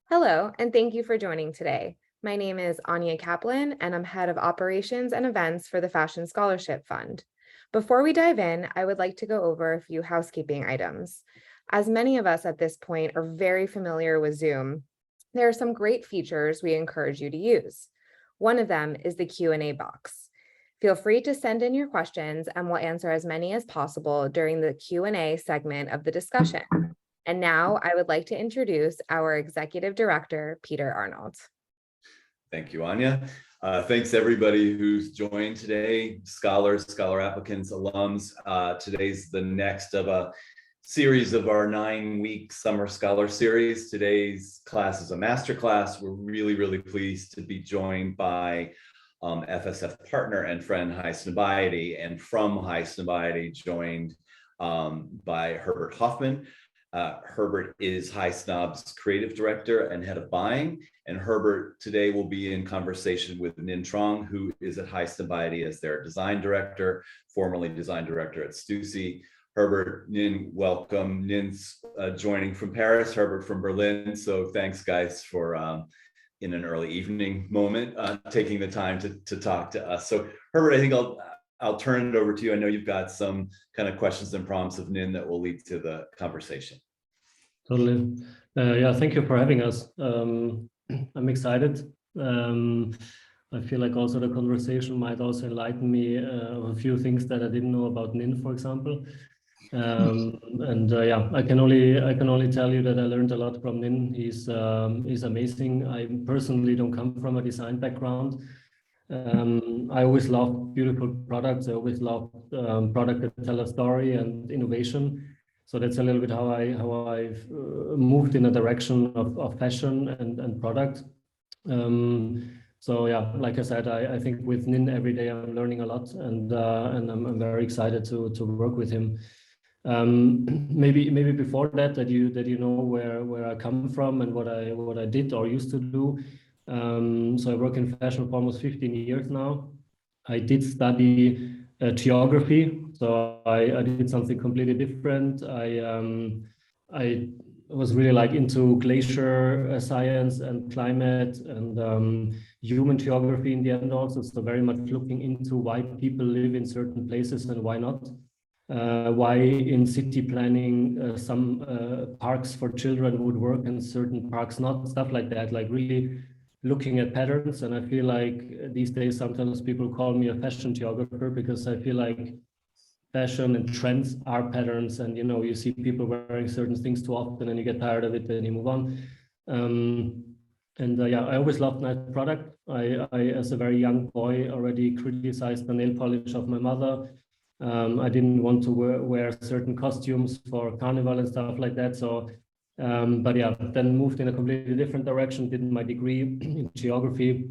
Hello, and thank you for joining today. My name is Anya Kaplan, and I'm head of operations and events for the Fashion Scholarship Fund. Before we dive in, I would like to go over a few housekeeping items. As many of us at this point are very familiar with Zoom, there are some great features we encourage you to use. One of them is the Q&A box. Feel free to send in your questions and we'll answer as many as possible during the Q&A segment of the discussion. And now I would like to introduce our Executive Director, Peter Arnold. Thank you, Anya. Thanks everybody who's joined today, scholars, scholar applicants, alums. Today's the next of a series of our 9-week summer scholar series. Today's class is a master class. We're really pleased to be joined by FSF partner and friend Highsnobiety, and from Highsnobiety joined by Herbert Hoffman. Herbert is Highsnob's creative director and head of buying. And Herbert today will be in conversation with Nin Truong, who is at Highsnobiety as their design director, formerly design director at Stussy. Herbert, Nin, welcome. Nin's joining from Paris, Herbert from Berlin. So thanks guys for, in an early evening moment, taking the time to talk to us. So Herbert, I think I'll turn it over to you. I know you've got some kind of questions and prompts of Nin that will lead to the conversation. Totally. Yeah, thank you for having us. I'm excited. I feel like also the conversation might also enlighten me of a few things that I didn't know about Nin, for example. Yeah, I can only tell you that I learned a lot from Nin. He's amazing. I personally don't come from a design background. I always loved beautiful products. I always loved products that tell a story and innovation. So that's a little bit how I've moved in a direction of fashion and product. So yeah, like I said, I think with Nin every day I'm learning a lot, and I'm very excited to work with him. Maybe before that you know where I come from and what I did or used to do. So I work in fashion for almost 15 years now. I did study geography, so I did something completely different. I was really like into glacier science and climate and human geography in the end also, so very much looking into why people live in certain places and why not. Why in city planning some parks for children would work and certain parks not, stuff like that, like really looking at patterns. And I feel like these days sometimes people call me a fashion geographer, because I feel like fashion and trends are patterns, and you see people wearing certain things too often and you get tired of it and you move on. Yeah, I always loved nice product. I as a very young boy already criticized the nail polish of my mother. I didn't want to wear certain costumes for carnival and stuff like that. So but yeah, then moved in a completely different direction, did my degree in geography,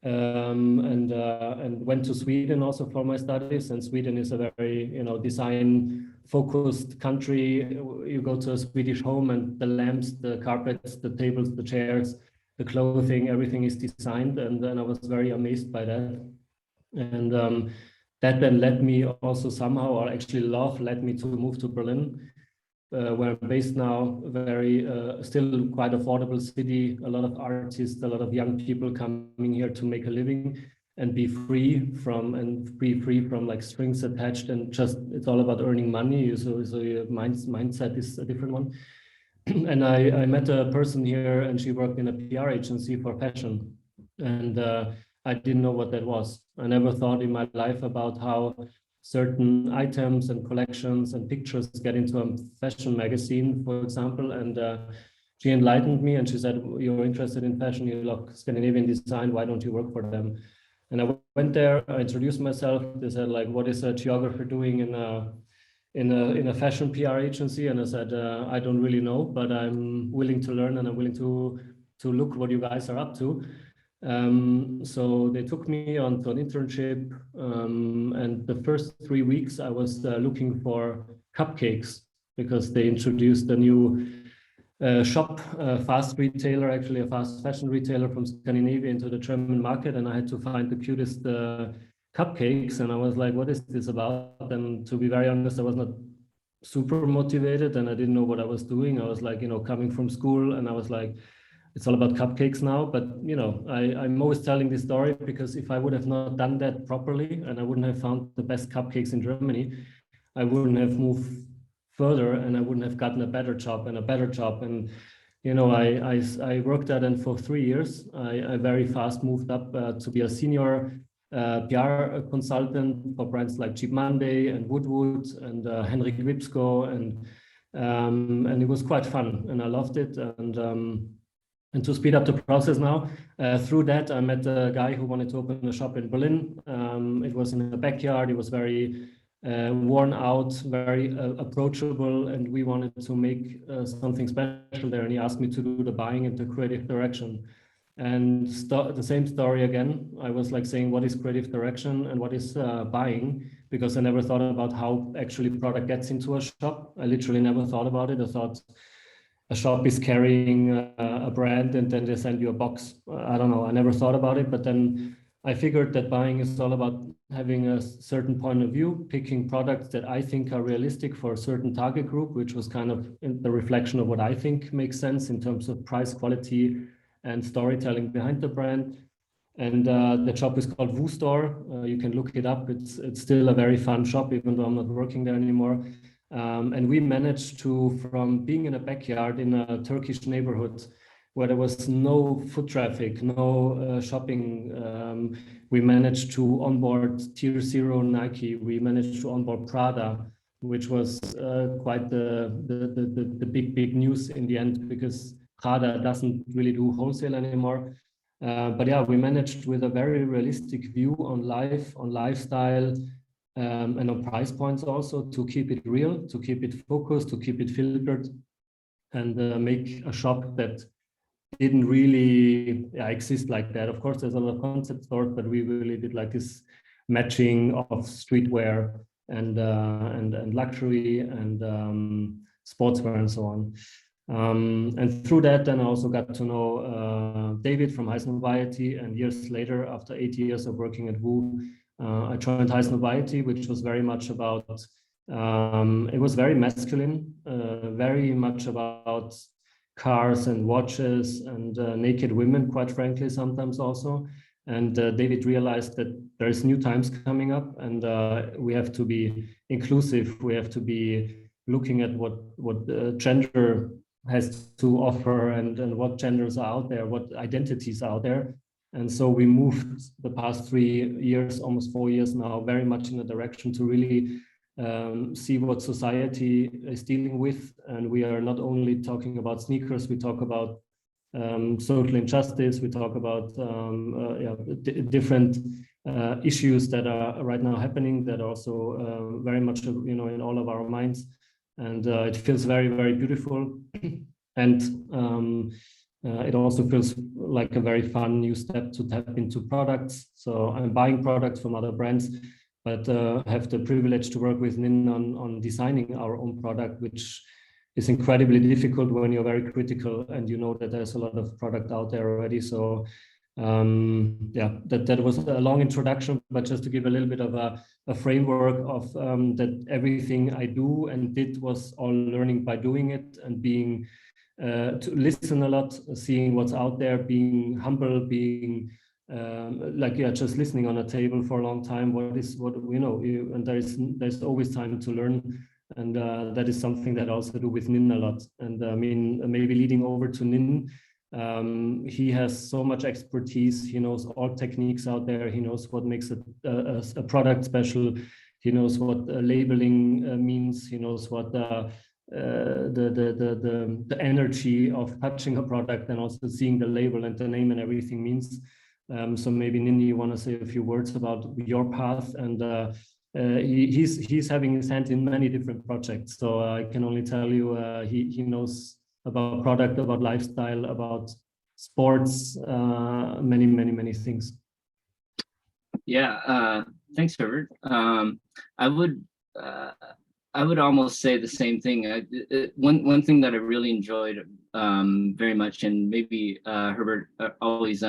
and went to Sweden also for my studies. And Sweden is a very design focused country. You go to a Swedish home and the lamps, the carpets, the tables, the chairs, the clothing, everything is designed. And then I was very amazed by that. And that then led me also somehow, or actually love led me to move to Berlin. Where I'm based now, very still quite affordable city, a lot of artists, a lot of young people coming here to make a living and be free from like strings attached, and just it's all about earning money. So your mindset is a different one. And I met a person here, and she worked in a PR agency for fashion, and I didn't know what that was. I never thought in my life about how certain items and collections and pictures get into a fashion magazine, for example. And she enlightened me, and she said, "You're interested in fashion, you love Scandinavian design, why don't you work for them?" And I went there, I introduced myself. They said, like, "What is a geographer doing in a fashion PR agency?" And I said, "I don't really know, but I'm willing to learn, and I'm willing to look what you guys are up to." So they took me on to an internship, and the first 3 weeks I was looking for cupcakes, because they introduced a new shop, fast retailer, actually a fast fashion retailer from Scandinavia into the German market, and I had to find the cutest cupcakes. And I was like, what is this about? And to be very honest, I was not super motivated, and I didn't know what I was doing. I was like, coming from school, and I was like, it's all about cupcakes now. But I'm always telling this story because if I would have not done that properly and I wouldn't have found the best cupcakes in Germany, I wouldn't have moved further and I wouldn't have gotten a better job and a better job. And I worked at it for 3 years. I very fast moved up to be a senior PR consultant for brands like Cheap Monday and Woodwood and Henrik Wipsko, and it was quite fun and I loved it. And to speed up the process now, through that I met a guy who wanted to open a shop in Berlin. It was in a backyard. It was very worn out, very approachable, and we wanted to make something special there. And he asked me to do the buying and the creative direction. And the same story again. I was like saying, what is creative direction and what is buying? Because I never thought about how actually product gets into a shop. I literally never thought about it. I thought a shop is carrying a brand and then they send you a box. I don't know. I never thought about it, but then I figured that buying is all about having a certain point of view, picking products that I think are realistic for a certain target group, which was kind of the reflection of what I think makes sense in terms of price, quality, and storytelling behind the brand. And the shop is called Woo Store. You can look it up. It's still a very fun shop, even though I'm not working there anymore. And we managed to, from being in a backyard in a Turkish neighborhood where there was no foot traffic, no shopping, we managed to onboard Tier 0 Nike. We managed to onboard Prada, which was quite the big news in the end, because Prada doesn't really do wholesale anymore. But yeah, we managed with a very realistic view on life, on lifestyle, and on price points also, to keep it real, to keep it focused, to keep it filtered, and make a shop that didn't really exist like that. Of course, there's a lot of concept stores, but we really did like this matching of streetwear and luxury and sportswear and so on. And through that, then I also got to know David from Highsnobiety, and years later, after 8 years of working at Woo, I joined Highsnobiety, which was very much about, it was very masculine, very much about cars and watches and naked women, quite frankly, sometimes also. And David realized that there's new times coming up, and we have to be inclusive. We have to be looking at what gender has to offer and what genders are out there, what identities are out there. And so we moved the past 3 years, almost 4 years now, very much in a direction to really see what society is dealing with. And we are not only talking about sneakers, we talk about social injustice, we talk about different issues that are right now happening that are also very much in all of our minds. And it feels very, very beautiful. And it also feels like a very fun new step to tap into products. So I'm buying products from other brands, but have the privilege to work with Nin on designing our own product, which is incredibly difficult when you're very critical and you know that there's a lot of product out there already. So that was a long introduction, but just to give a little bit of a framework of that everything I do and did was all learning by doing it, and being to listen a lot, seeing what's out there, being humble, being just listening on a table for a long time. And there's always time to learn, and that is something that I also do with Nin a lot. And I mean, maybe leading over to Nin, he has so much expertise. He knows all techniques out there. He knows what makes a product special. He knows what labeling means. He knows what the energy of touching a product and also seeing the label and the name and everything means. So maybe Nin, you want to say a few words about your path? And he's having his hand in many different projects. So I can only tell you he knows about product, about lifestyle, about sports, many things. Yeah, thanks, Herbert. I would almost say the same thing. One thing that I really enjoyed very much, and maybe Herbert always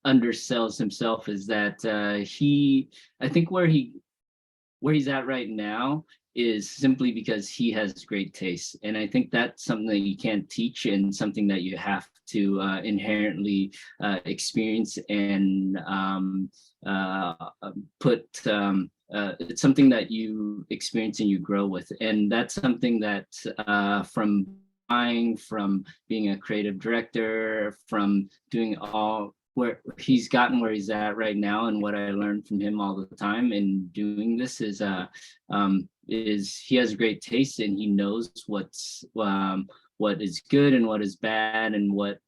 undersells himself, is that I think where he's at right now is simply because he has great taste. And I think that's something that you can't teach, and something that you have to inherently experience and put, it's something that you experience and you grow with. And that's something that from buying, from being a creative director, from doing all, where he's gotten where he's at right now, and what I learned from him all the time in doing this is he has great taste, and he knows what is good and what is bad, and what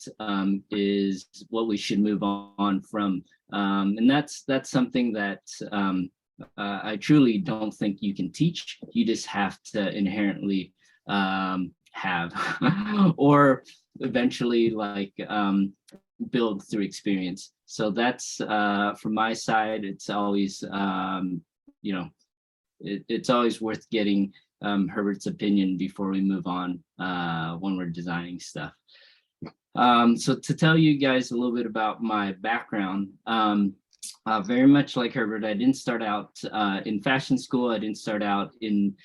we should move on from. And that's something that I truly don't think you can teach. You just have to inherently have or eventually like build through experience. So that's from my side. It's always it's always worth getting Herbert's opinion before we move on when we're designing stuff. So to tell you guys a little bit about my background, very much like Herbert, I didn't start out in fashion school. I didn't start out in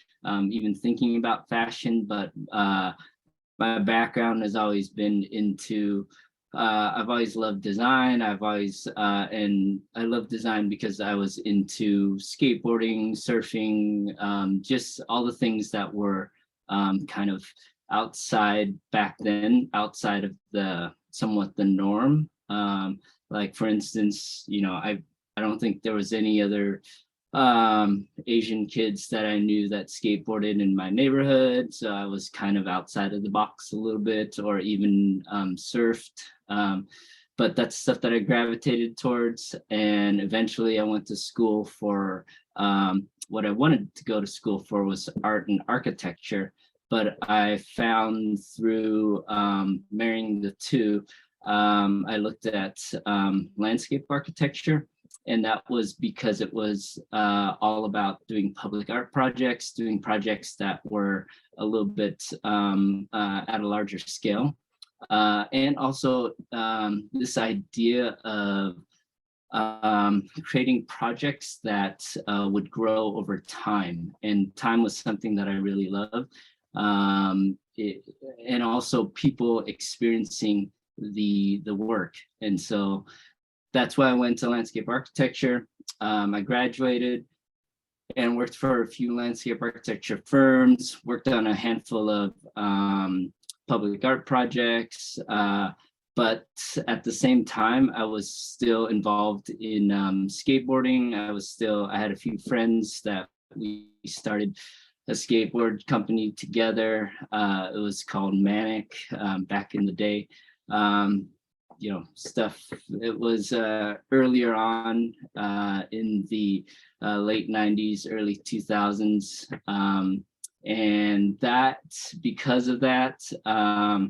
even thinking about fashion, but my background has always been into, I've always loved design. I've always, and I love design because I was into skateboarding, surfing, just all the things that were kind of outside back then, outside of the somewhat the norm. Like for instance, I don't think there was any other Asian kids that I knew that skateboarded in my neighborhood. So I was kind of outside of the box a little bit, or even surfed. But that's stuff that I gravitated towards. And eventually I went to school for what I wanted to go to school for was art and architecture. But I found through marrying the two, I looked at landscape architecture. And that was because it was all about doing public art projects, doing projects that were a little bit at a larger scale. And also this idea of creating projects that would grow over time. And time was something that I really loved. And also people experiencing the work. And so that's why I went to landscape architecture. I graduated and worked for a few landscape architecture firms, worked on a handful of public art projects. But at the same time, I was still involved in skateboarding. I had a few friends that we started a skateboard company together. It was called Manic back in the day. Stuff. It was earlier on in the late 90s, early 2000s. And that, because of that, I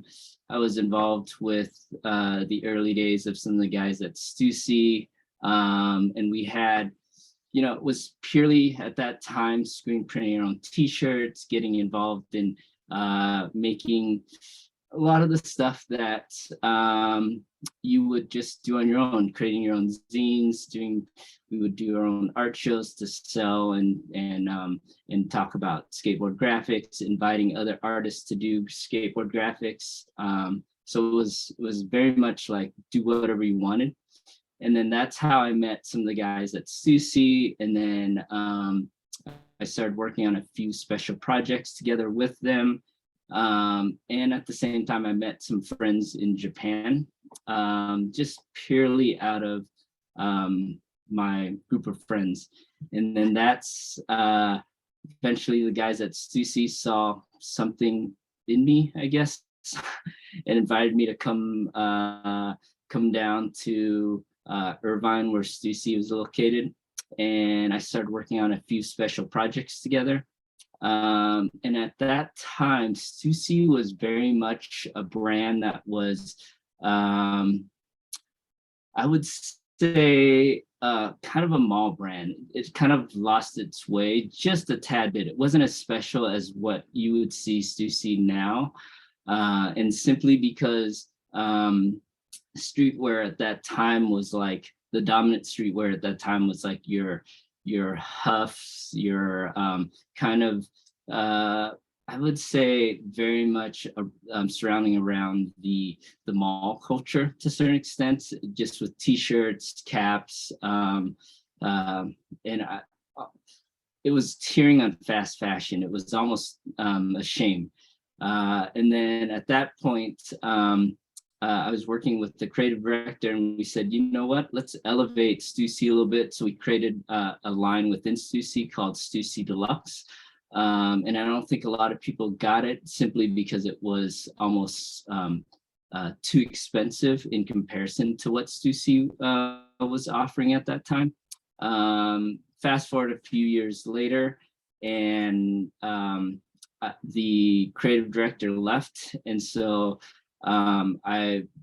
was involved with the early days of some of the guys at Stussy. And we had, it was purely at that time screen printing your own t-shirts, getting involved in making a lot of the stuff that you would just do on your own, creating your own zines, we would do our own art shows to sell and talk about skateboard graphics, inviting other artists to do skateboard graphics. So it was very much like do whatever you wanted. And then that's how I met some of the guys at Stussy. And then I started working on a few special projects together with them. And at the same time, I met some friends in Japan, just purely out of my group of friends. And then that's eventually the guys at Stussy saw something in me, I guess, and invited me to come down to Irvine, where Stussy was located. And I started working on a few special projects together. And at that time, Stussy was very much a brand that was, I would say, kind of a mall brand. It kind of lost its way just a tad bit. It wasn't as special as what you would see Stussy now. And simply because streetwear at that time was like, the dominant streetwear at that time was like your your Huffs, your kind of I would say very much surrounding around the mall culture to a certain extent, just with t-shirts, caps, and it was tearing on fast fashion. It was almost a shame. And then at that point, I was working with the creative director, and we said, you know what, let's elevate Stussy a little bit. So we created a line within Stussy called Stussy Deluxe. And I don't think a lot of people got it simply because it was almost too expensive in comparison to what Stussy was offering at that time. Fast forward a few years later, and the creative director left, and so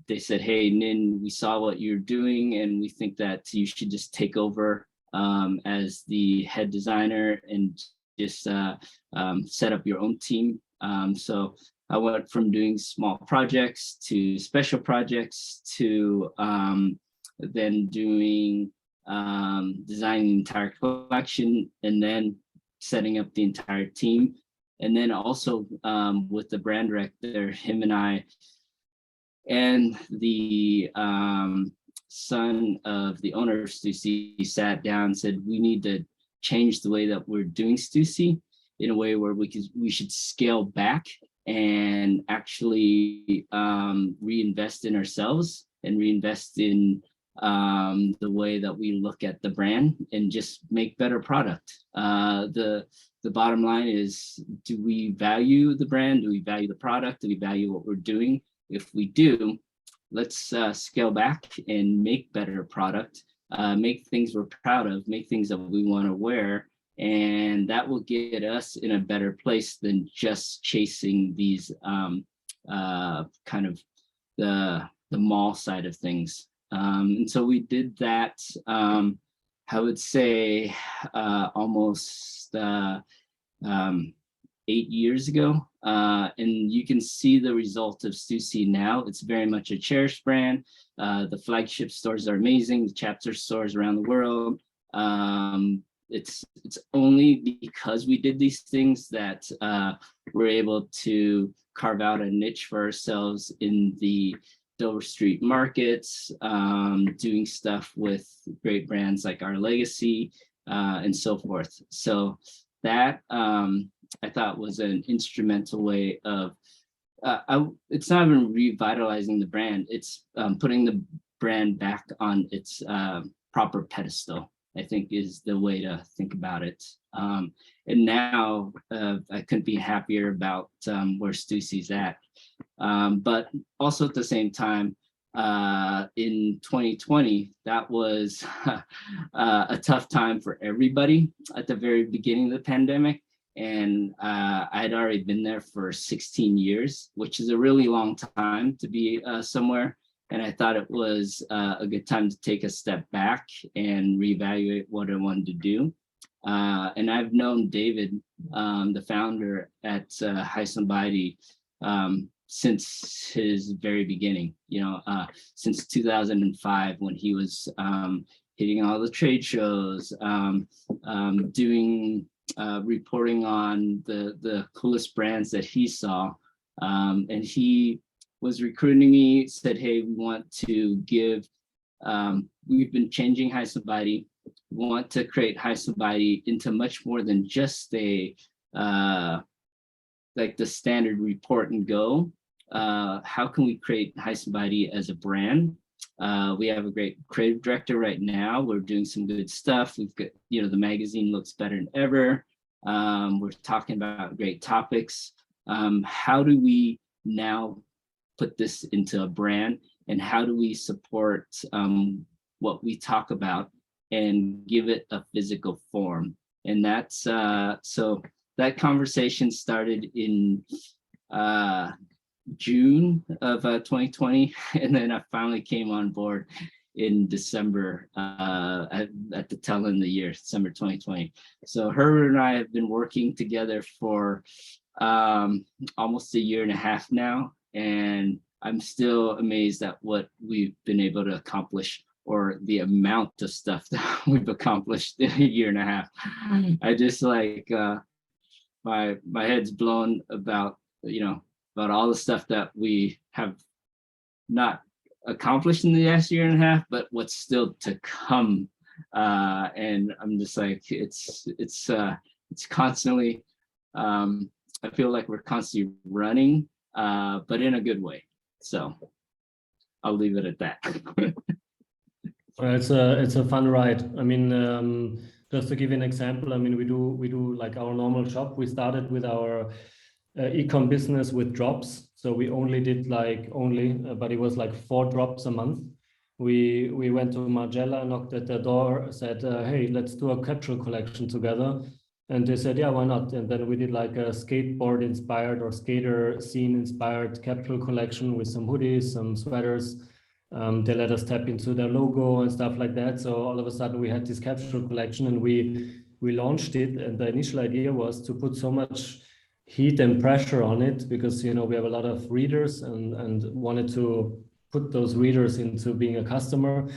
they said, hey, Nin, we saw what you're doing, and we think that you should just take over as the head designer and just set up your own team. So I went from doing small projects to special projects to then doing designing the entire collection, and then setting up the entire team. And then also with the brand director, him and I, and the son of the owner of Stussy sat down and said, we need to change the way that we're doing Stussy in a way where we should scale back and actually reinvest in ourselves and reinvest in the way that we look at the brand and just make better product. The bottom line is, do we value the brand? Do we value the product? Do we value what we're doing? If we do, let's scale back and make better product, make things we're proud of, make things that we want to wear, and that will get us in a better place than just chasing these kind of the mall side of things. And so we did that, I would say almost 8 years ago. And you can see the result of Stussy now. It's very much a cherished brand. The flagship stores are amazing, the chapter stores around the world. It's only because we did these things that we're able to carve out a niche for ourselves in the Dover Street markets, doing stuff with great brands like Our Legacy and so forth. So that I thought was an instrumental way of, it's not even revitalizing the brand, it's putting the brand back on its proper pedestal, I think is the way to think about it. And now I couldn't be happier about where Stussy's at. But also at the same time, in 2020, that was a tough time for everybody at the very beginning of the pandemic. And I'd already been there for 16 years, which is a really long time to be somewhere. And I thought it was a good time to take a step back and reevaluate what I wanted to do. And I've known David, the founder at Highsnobiety, since his very beginning, since 2005, when he was hitting all the trade shows, doing reporting on the coolest brands that he saw. And he was recruiting me, said, hey, we want to give, we've been changing Highsnobiety. We want to create Highsnobiety into much more than just a, like the standard report and go. How can we create Highsnobiety as a brand? We have a great creative director right now. We're doing some good stuff. We've got, the magazine looks better than ever. We're talking about great topics. How do we now put this into a brand, and how do we support what we talk about and give it a physical form? And that's so that conversation started in June of 2020, and then I finally came on board in December at the tail end of the year, December 2020. So Herbert and I have been working together for almost a year and a half now, and I'm still amazed at what we've been able to accomplish or the amount of stuff that we've accomplished in a year and a half. I just like my head's blown about, about all the stuff that we have not accomplished in the last year and a half, but what's still to come. And I'm just like, it's constantly, I feel like we're constantly running, but in a good way. So I'll leave it at that. It's a fun ride. I mean, just to give you an example, I mean, we do like our normal shop. We started with our e-com business with drops. So we only did but it was like 4 drops a month. We went to Margiela, knocked at their door, said, hey, let's do a capsule collection together. And they said, yeah, why not? And then we did like a skateboard inspired or skater scene inspired capsule collection with some hoodies, some sweaters. They let us tap into their logo and stuff like that. So all of a sudden we had this capsule collection and we launched it. And the initial idea was to put so much heat and pressure on it because, we have a lot of readers and wanted to put those readers into being a customer,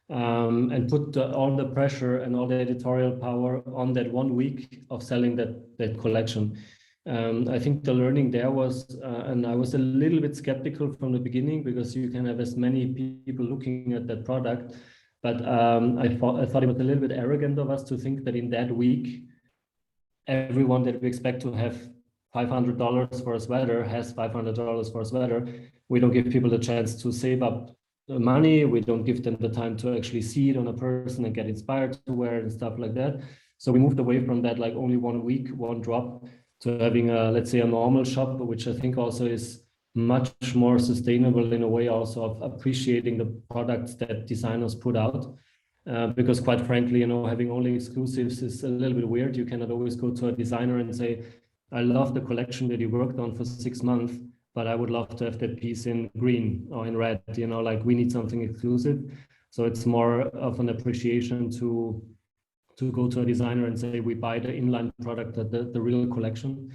and put all the pressure and all the editorial power on that 1 week of selling that collection. I think the learning there was, and I was a little bit skeptical from the beginning because you can have as many people looking at that product, but I thought it was a little bit arrogant of us to think that in that week, everyone that we expect to have $500 for a sweater has $500 for a sweater. We don't give people the chance to save up the money. We don't give them the time to actually see it on a person and get inspired to wear it and stuff like that. So we moved away from that, like only 1 week, 1 drop, to having let's say a normal shop, which I think also is much more sustainable in a way also of appreciating the products that designers put out. Because quite frankly, having only exclusives is a little bit weird. You cannot always go to a designer and say, I love the collection that you worked on for 6 months, but I would love to have that piece in green or in red, like we need something exclusive. So it's more of an appreciation to go to a designer and say, we buy the inline product, the real collection.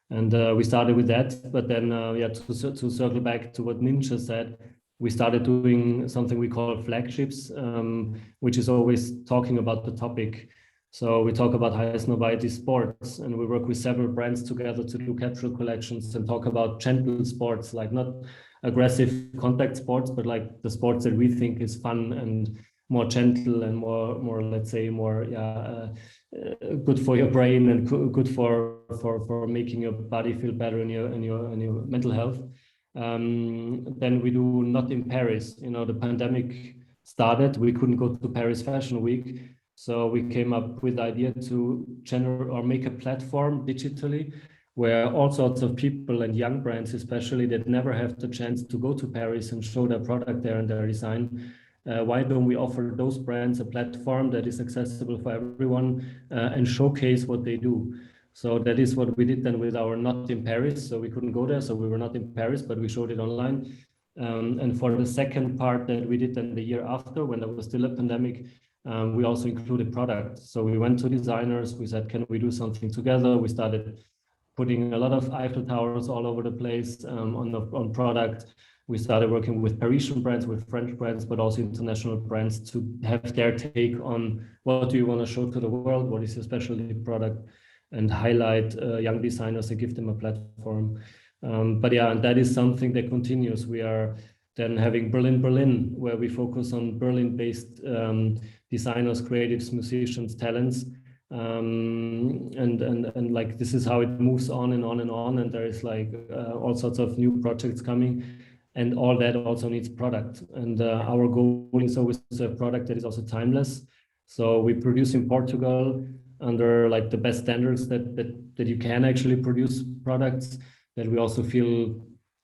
And we started with that, but then to circle back to what Nin just said, we started doing something we call flagships, which is always talking about the topic. So we talk about Highsnobiety sports, and we work with several brands together to do capsule collections and talk about gentle sports, like not aggressive contact sports, but like the sports that we think is fun and more gentle and more let's say more good for your brain and good for making your body feel better and your mental health. Then we do Not in Paris. The pandemic started, we couldn't go to Paris Fashion Week. So we came up with the idea to make a platform digitally where all sorts of people and young brands, especially that never have the chance to go to Paris and show their product there and their design. Why don't we offer those brands a platform that is accessible for everyone and showcase what they do? So that is what we did then with our Not in Paris. So we couldn't go there, so we were not in Paris, but we showed it online. And for the second part that we did then the year after, when there was still a pandemic, we also included product. So we went to designers, we said, can we do something together? We started putting a lot of Eiffel Towers all over the place on product. We started working with Parisian brands, with French brands, but also international brands to have their take on what do you want to show to the world, what is your specialty product, and highlight young designers and give them a platform. But yeah, and that is something that continues. We are then having Berlin, where we focus on Berlin-based designers, creatives, musicians, talents. And like this is how it moves on and on and on. And there is like all sorts of new projects coming. And all that also needs product. And our goal is always a product that is also timeless. So we produce in Portugal under like the best standards that you can actually produce products, that we also feel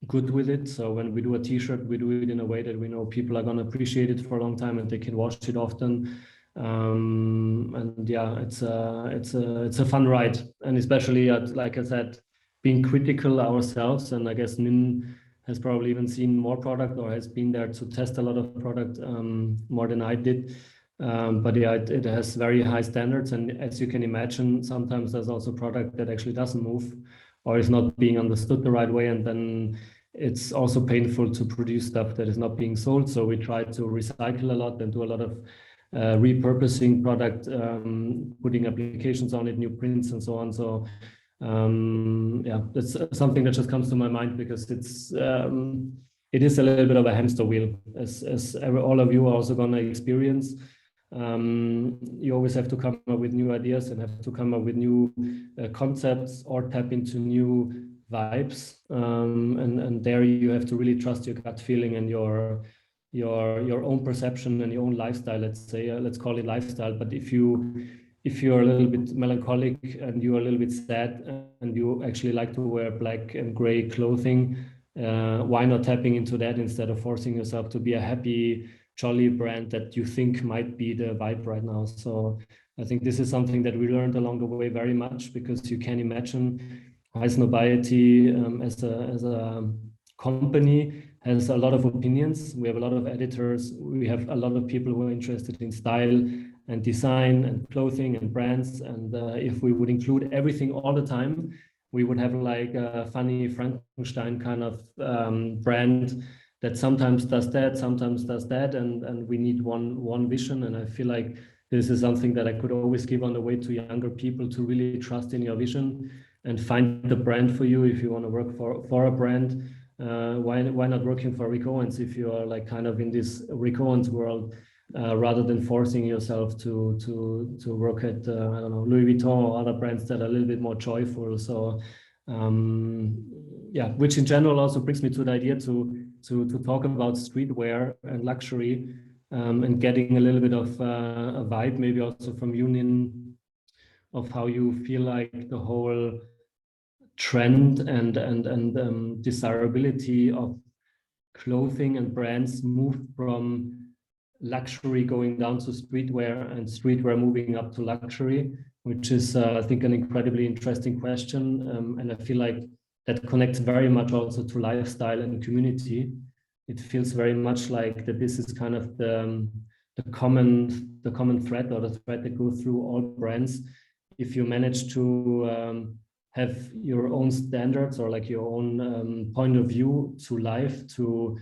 good with it. So when we do a t-shirt, we do it in a way that we know people are going to appreciate it for a long time and they can wash it often. And yeah, it's a fun ride. And especially like I said, being critical ourselves. And I guess Nin has probably even seen more product or has been there to test a lot of product more than I did. But yeah, it has very high standards. And as you can imagine, sometimes there's also product that actually doesn't move or is not being understood the right way. And then it's also painful to produce stuff that is not being sold. So we try to recycle a lot and do a lot of repurposing product, putting applications on it, new prints and so on. So yeah, that's something that just comes to my mind because it is a little bit of a hamster wheel, as all of you are also going to experience. You always have to come up with new ideas and have to come up with new concepts or tap into new vibes, and there you have to really trust your gut feeling and your own perception and your own lifestyle. Let's say let's call it lifestyle. But if you're a little bit melancholic and you're a little bit sad and you actually like to wear black and gray clothing, why not tapping into that instead of forcing yourself to be a happy, jolly brand that you think might be the vibe right now? So I think this is something that we learned along the way very much, because you can imagine Highsnobiety as a company has a lot of opinions. We have a lot of editors. We have a lot of people who are interested in style and design and clothing and brands. And if we would include everything all the time, we would have like a funny Frankenstein kind of brand that sometimes does that, sometimes does that, and we need one vision. And I feel like this is something that I could always give on the way to younger people, to really trust in your vision and find the brand for you. If you want to work for a brand, why not working for Rick Owens if you are like kind of in this Rick Owens world, rather than forcing yourself to work at I don't know, Louis Vuitton or other brands that are a little bit more joyful. So yeah, which in general also brings me to the idea to talk about streetwear and luxury, and getting a little bit of a vibe, maybe also from you, Nin, of how you feel like the whole trend and desirability of clothing and brands moved from luxury going down to streetwear and streetwear moving up to luxury, which is I think an incredibly interesting question, and I feel like that connects very much also to lifestyle and community. It feels very much like that this is kind of the common thread, or the thread that goes through all brands. If you manage to have your own standards, or like your own point of view to life, to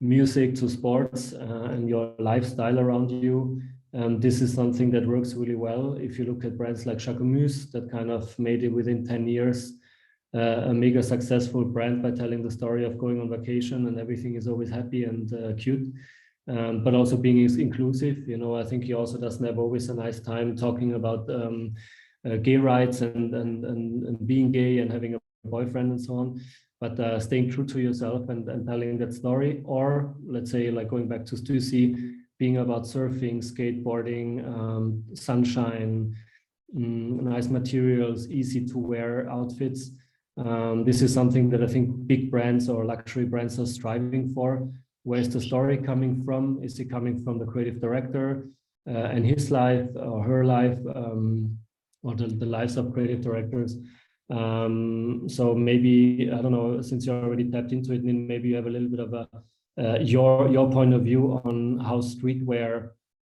music, to sports, and your lifestyle around you, this is something that works really well. If you look at brands like Jacquemus, that kind of made it within 10 years a mega successful brand by telling the story of going on vacation and everything is always happy and cute, but also being inclusive. You know, I think he also doesn't have always a nice time talking about gay rights and being gay and having a boyfriend and so on, but staying true to yourself and telling that story. Or let's say, like going back to Stussy, being about surfing, skateboarding, sunshine, nice materials, easy to wear outfits. This is something that I think big brands or luxury brands are striving for. Where's the story coming from? Is it coming from the creative director and his life or her life, or the lives of creative directors? So maybe, I don't know, since you already tapped into it, Nin, maybe you have a little bit of a your point of view on how streetwear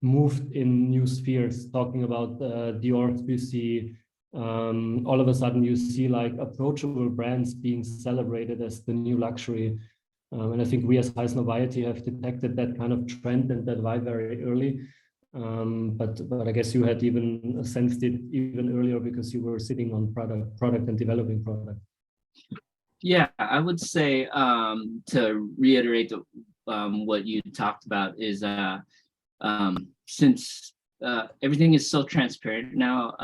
moved in new spheres, talking about Dior, Stussy. All of a sudden you see like approachable brands being celebrated as the new luxury. And I think we as Highsnobiety have detected that kind of trend and that vibe very early. But I guess you had even sensed it even earlier because you were sitting on product and developing product. Yeah, I would say to reiterate what you talked about is since everything is so transparent now,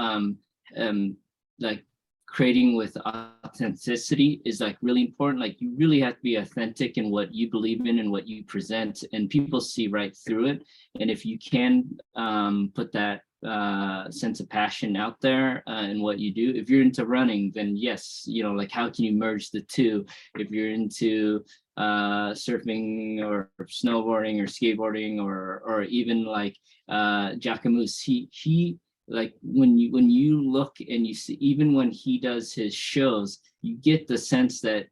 like creating with authenticity is like really important. Like you really have to be authentic in what you believe in and what you present, and people see right through it. And if you can put that sense of passion out there in what you do. If you're into running, then yes, you know, like how can you merge the two? If you're into surfing or snowboarding or skateboarding or even like Jacquemus, he like when you look and you see, even when he does his shows, you get the sense that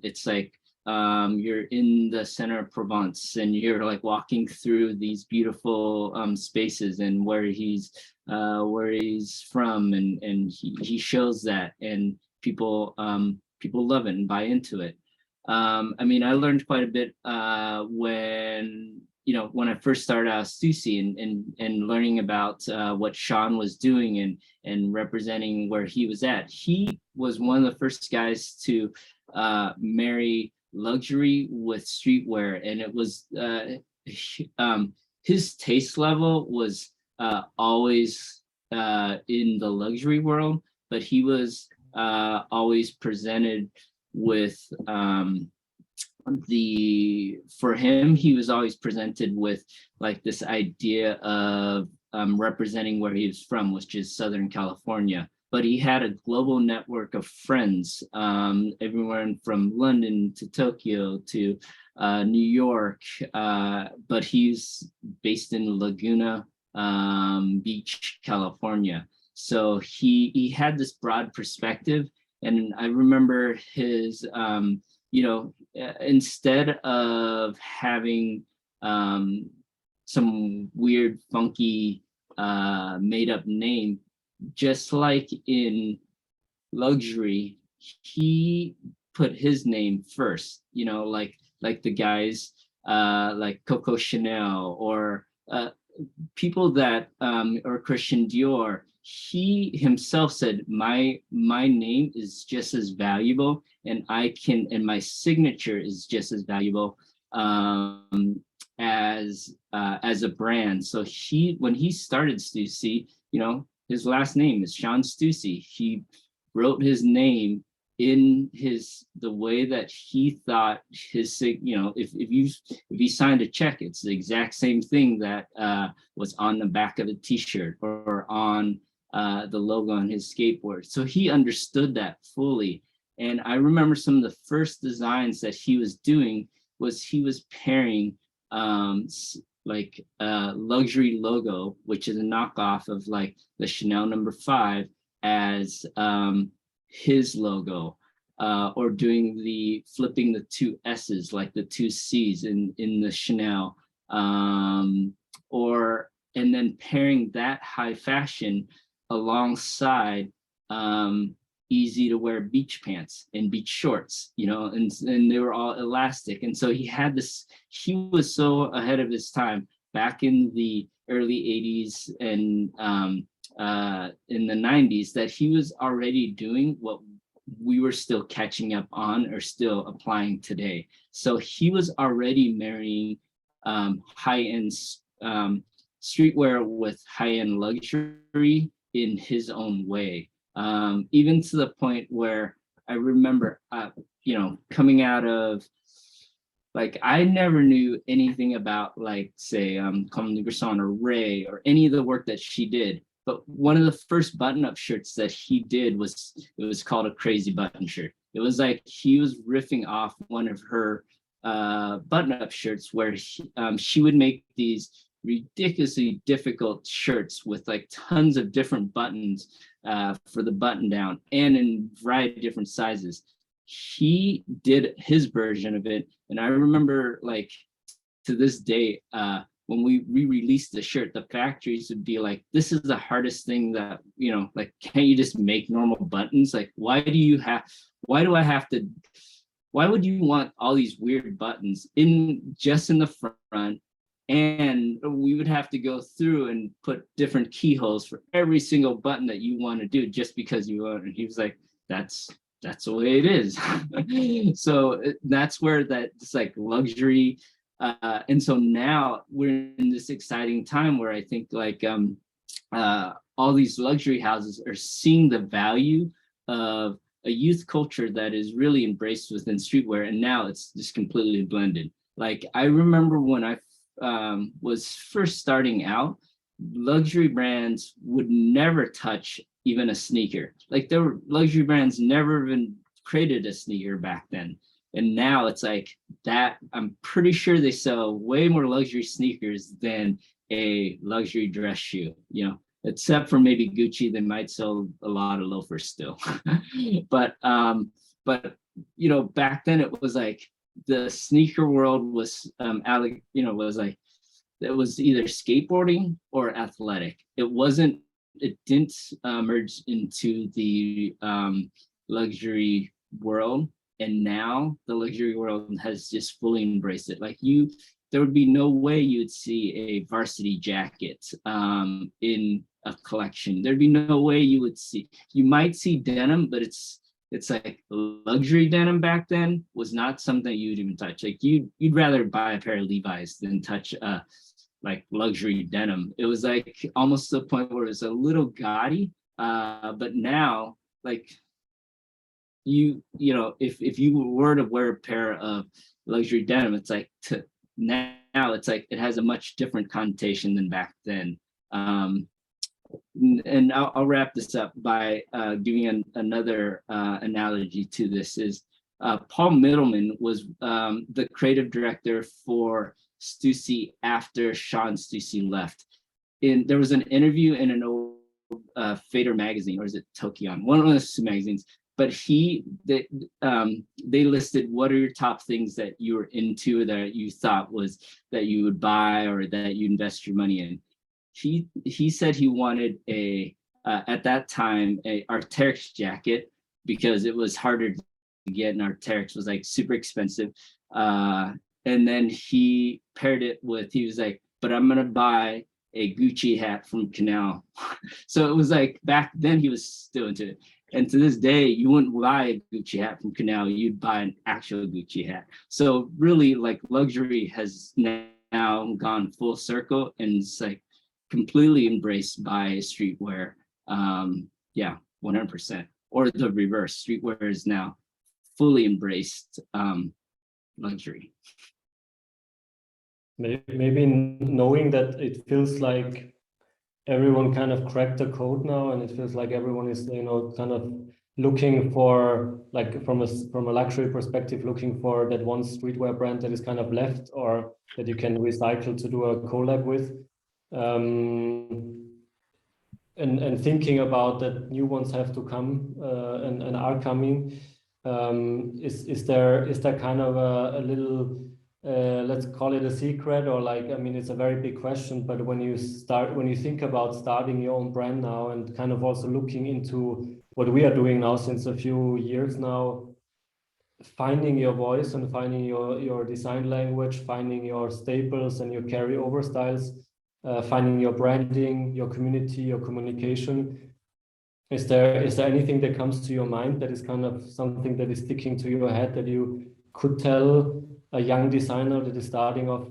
it's like you're in the center of Provence and you're like walking through these beautiful spaces and where he's from, and he shows that, and people love it and buy into it. I mean, I learned quite a bit when, you know, when I first started out Stussy and learning about what Sean was doing and representing where he was at. He was one of the first guys to marry luxury with streetwear, and it was his taste level was always in the luxury world, but he was always presented with for him, he was always presented with like this idea of representing where he was from, which is Southern California. But he had a global network of friends, everywhere from London to Tokyo to New York, but he's based in Laguna Beach, California. So he had this broad perspective. And I remember his, you know, instead of having some weird, funky, made up name, just like in luxury, he put his name first, you know, like the guys like Coco Chanel or people that or Christian Dior. He himself said, my name is just as valuable, and my signature is just as valuable as a brand. So when he started Stussy, you know, his last name is Sean Stussy. He wrote his name in the way that he thought his, you know, if he signed a check, it's the exact same thing that was on the back of a t-shirt or on the logo on his skateboard. So he understood that fully. And I remember some of the first designs that he was doing was he was pairing like a luxury logo, which is a knockoff of like the Chanel number 5 as his logo, or doing flipping the 2 S's, like the 2 C's in the Chanel, and then pairing that high fashion alongside easy to wear beach pants and beach shorts, you know, and they were all elastic. And so he was so ahead of his time back in the early 80s and in the 90s that he was already doing what we were still catching up on or still applying today. So he was already marrying high-end streetwear with high-end luxury in his own way, even to the point where I remember, you know, coming out of, like, I never knew anything about, like, say, Comme des Garçons or Ray or any of the work that she did. But one of the first button-up shirts that he did it was called a crazy button shirt. It was like he was riffing off one of her button-up shirts where she would make these ridiculously difficult shirts with like tons of different buttons for the button down and in a variety of different sizes. He did his version of it. And I remember, like, to this day, when we re-released the shirt, the factories would be like, this is the hardest thing that, you know, like, can't you just make normal buttons? Like, why would you want all these weird buttons just in the front? And we would have to go through and put different keyholes for every single button that you want to do just because you want. And he was like, that's the way it is. So that's where it's like luxury. And so now we're in this exciting time where I think like all these luxury houses are seeing the value of a youth culture that is really embraced within streetwear. And now it's just completely blended. Like, I remember when I was first starting out, luxury brands would never touch even a sneaker. Like, there were luxury brands never even created a sneaker back then. And now it's like that. I'm pretty sure they sell way more luxury sneakers than a luxury dress shoe, you know, except for maybe Gucci. They might sell a lot of loafers still. but you know, back then it was like the sneaker world was was like, it was either skateboarding or athletic. It didn't merge into the luxury world And now the luxury world has just fully embraced it. Like there would be no way you would see a varsity jacket in a collection. There'd be no way you might see denim, but it's like luxury denim back then was not something you'd even touch. Like you'd rather buy a pair of Levi's than touch like luxury denim. It was like almost to the point where it was a little gaudy. But now, like you know, if you were to wear a pair of luxury denim, it's like now it's like it has a much different connotation than back then. And I'll wrap this up by giving another analogy to this is Paul Middleman was the creative director for Stussy after Sean Stussy left. There was an interview in an old Fader magazine, or is it Tokion? One of those two magazines. But they listed what are your top things that you were into that you thought was that you would buy or that you invest your money in. He said he wanted at that time a Arc'teryx jacket because it was harder to get, and Arc'teryx was like super expensive. And then he paired it with, he was like, but I'm gonna buy a Gucci hat from Canal. So it was like back then he was still into it. And to this day, you wouldn't buy a Gucci hat from Canal, you'd buy an actual Gucci hat. So really, like, luxury has now gone full circle, and it's like completely embraced by streetwear. Yeah, 100%. Or the reverse, streetwear is now fully embraced luxury. Maybe knowing that it feels like everyone kind of cracked the code now, and it feels like everyone is, you know, kind of looking for, like, from a luxury perspective, looking for that one streetwear brand that is kind of left or that you can recycle to do a collab with, and thinking about that new ones have to come and are coming. Is there kind of a little let's call it a secret, or like, I mean, it's a very big question, but when you think about starting your own brand now and kind of also looking into what we are doing now since a few years now, finding your voice and finding your design language, finding your staples and your carryover styles, finding your branding, your community, your communication. Is there anything that comes to your mind that is kind of something that is sticking to your head that you could tell a young designer that is starting off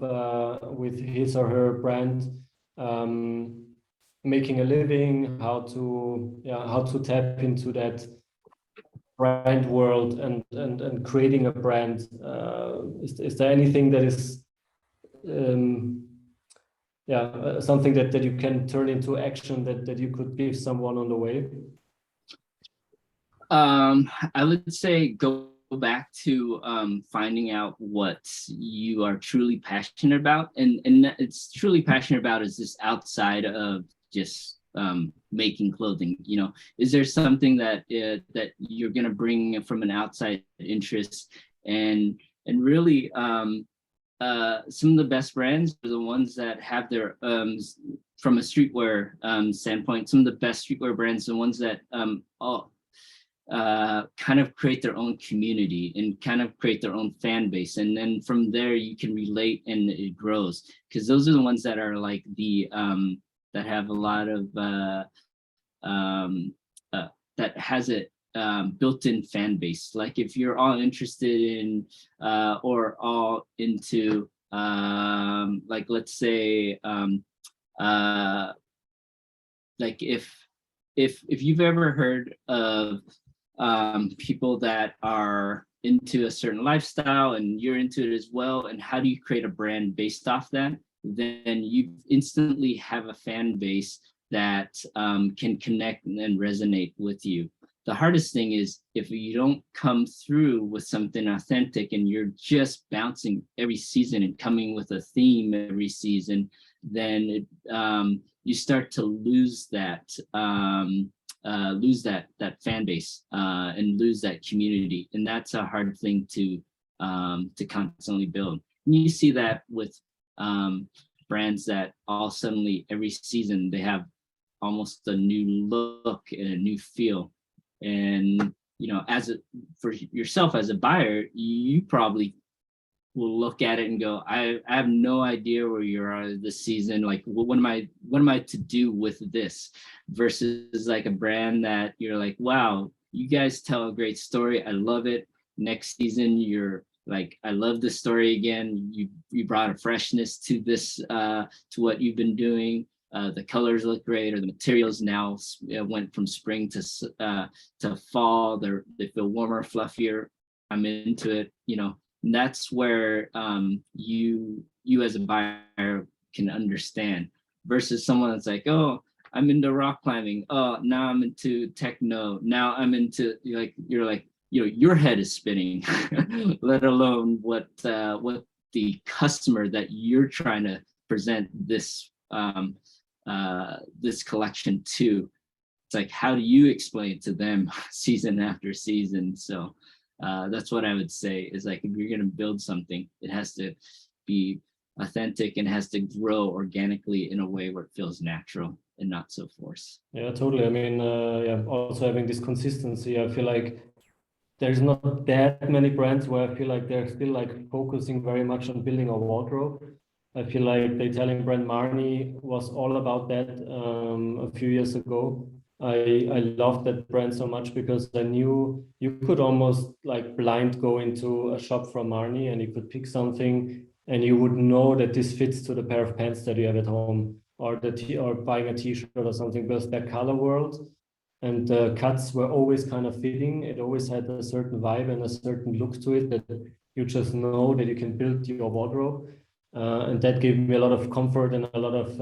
with his or her brand, making a living, how to tap into that brand world and creating a brand? Is there anything that is something that you can turn into action that you could give someone on the way? I would say go back to finding out what you are truly passionate about, and it's truly passionate about is this outside of just making clothing. You know, is there something that that you're gonna bring from an outside interest, and really some of the best brands are the ones that have their from a streetwear standpoint, some of the best streetwear brands are the ones that kind of create their own community and kind of create their own fan base, and then from there you can relate and it grows, because those are the ones that are like the that have a lot of that has a built-in fan base. Like if you're all interested in or all into like, let's say like if you've ever heard of people that are into a certain lifestyle and you're into it as well, and how do you create a brand based off that, then you instantly have a fan base that can connect and resonate with you. The hardest thing is if you don't come through with something authentic and you're just bouncing every season and coming with a theme every season, then you start to lose that fan base and lose that community, and that's a hard thing to constantly build. And you see that with brands that all suddenly every season they have almost a new look and a new feel, and you know, for yourself as a buyer, you probably will look at it and go, I have no idea where you are this season. Like, what am I to do with this? Versus like a brand that you're like, wow, you guys tell a great story. I love it. Next season, you're like, I love this story again. You brought a freshness to this, to what you've been doing. The colors look great, or the materials now went from spring to fall. They feel warmer, fluffier. I'm into it, you know. And that's where you as a buyer can understand, versus someone that's like, oh, I'm into rock climbing. Oh, now I'm into techno. Now I'm into, you're like, you know, your head is spinning, let alone what the customer that you're trying to present this this collection to. It's like, how do you explain to them season after season? So that's what I would say is, like, if you're going to build something, it has to be authentic and has to grow organically in a way where it feels natural and not so forced. Yeah, totally. I mean, yeah, also having this consistency, I feel like there's not that many brands where I feel like they're still like focusing very much on building a wardrobe. I feel like the Italian brand Marni was all about that a few years ago. I loved that brand so much because I knew you could almost like blind go into a shop from Marni and you could pick something and you would know that this fits to the pair of pants that you have at home, or or buying a t-shirt or something, because their color world and the cuts were always kind of fitting. It always had a certain vibe and a certain look to it that you just know that you can build your wardrobe. And that gave me a lot of comfort and a lot of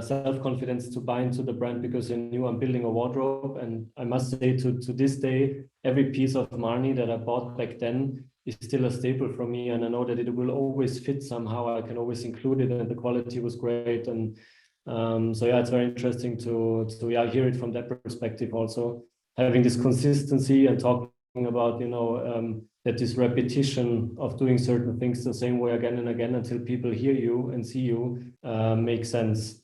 self-confidence to buy into the brand, because I knew I'm building a wardrobe. And I must say, to this day, every piece of Marni that I bought back then is still a staple for me, and I know that it will always fit somehow. I can always include it, and the quality was great. And so yeah, it's very interesting to hear it from that perspective, also having this consistency and talking about, you know, that this repetition of doing certain things the same way again and again until people hear you and see you makes sense.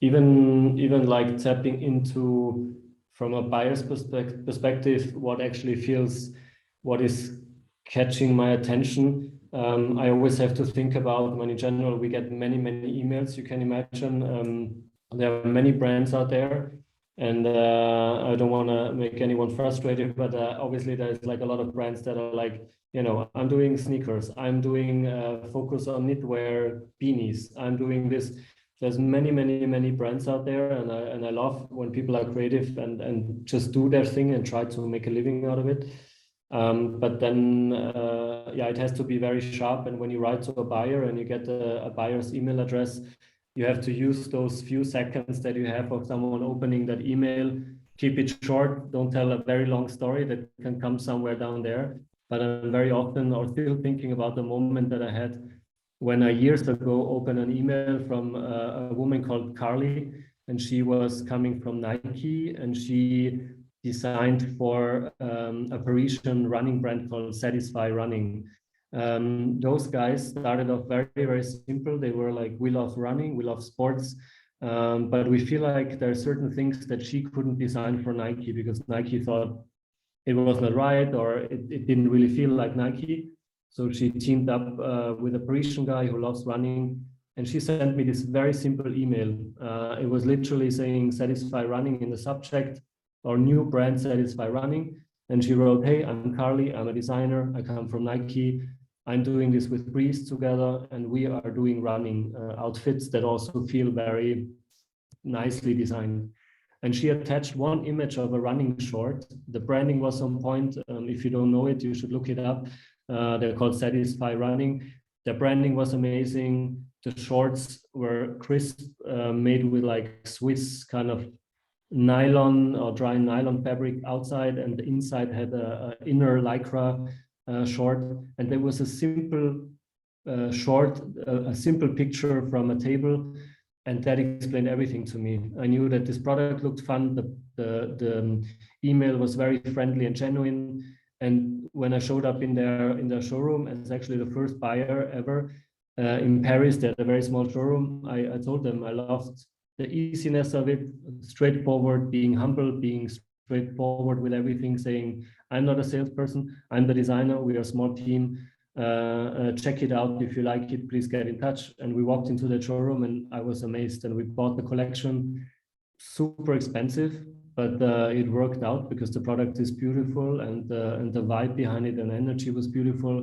Even like tapping into, from a buyer's perspective, what actually feels, what is catching my attention. I always have to think about, when in general we get many emails, you can imagine. There are many brands out there, and I don't want to make anyone frustrated, but obviously there's like a lot of brands that are like, you know, I'm doing sneakers, I'm doing focus on knitwear beanies, I'm doing this. There's many brands out there, and I love when people are creative and just do their thing and try to make a living out of it. But then, it has to be very sharp. And when you write to a buyer and you get a buyer's email address, you have to use those few seconds that you have of someone opening that email. Keep it short. Don't tell a very long story that can come somewhere down there. But I'm very often, or still thinking about the moment that I had when I years ago opened an email from a woman called Carly, and she was coming from Nike, and she designed for a Parisian running brand called Satisfy Running. Those guys started off very simple. They were like, we love running, we love sports, but we feel like there are certain things that she couldn't design for Nike because Nike thought it was not right, or it didn't really feel like Nike. So she teamed up with a Parisian guy who loves running, and she sent me this very simple email. It was literally saying Satisfy Running in the subject, or new brand Satisfy Running. And she wrote, hey, I'm Carly, I'm a designer, I come from Nike. I'm doing this with Breeze together, and we are doing running outfits that also feel very nicely designed. And she attached one image of a running short. The branding was on point. If you don't know it, you should look it up. They're called Satisfy Running. The branding was amazing. The shorts were crisp, made with like Swiss kind of nylon or dry nylon fabric outside, and the inside had a inner lycra short. And there was a simple short, a simple picture from a table, and that explained everything to me. I knew that this product looked fun. The email was very friendly and genuine. And when I showed up in their showroom, as actually the first buyer ever in Paris, they had a very small showroom. I told them I loved the easiness of it, straightforward, being humble, being straightforward with everything, saying, I'm not a salesperson, I'm the designer, we are a small team. Check it out. If you like it, please get in touch. And we walked into the showroom and I was amazed, and we bought the collection. Super expensive, but it worked out because the product is beautiful, and the vibe behind it and energy was beautiful.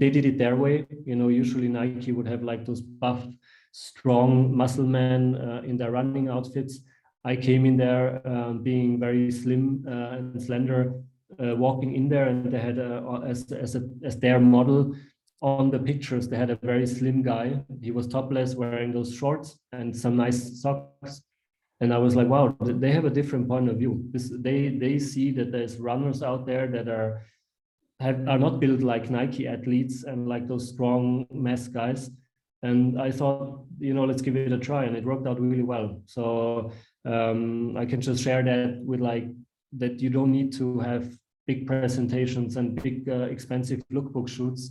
They did it their way. You know, usually Nike would have like those buff, strong muscle men in their running outfits. I came in there being very slim and slender, walking in there, and they had as their model on the pictures, they had a very slim guy. He was topless, wearing those shorts and some nice socks. And I was like, wow, they have a different point of view. They see that there's runners out there that are not built like Nike athletes and like those strong mass guys. And I thought, you know, let's give it a try, and it worked out really well. So I can just share that with like that you don't need to have big presentations and big expensive lookbook shoots.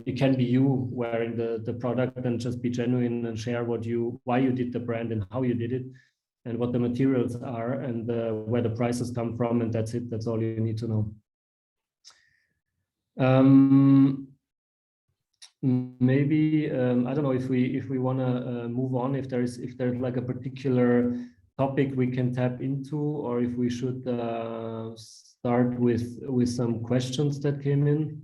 It can be you wearing the product and just be genuine and share why you did the brand and how you did it and what the materials are and where the prices come from, and that's it. That's all you need to know. Maybe I don't know if we want to move on, if there's like a particular topic we can tap into, or if we should start with some questions that came in.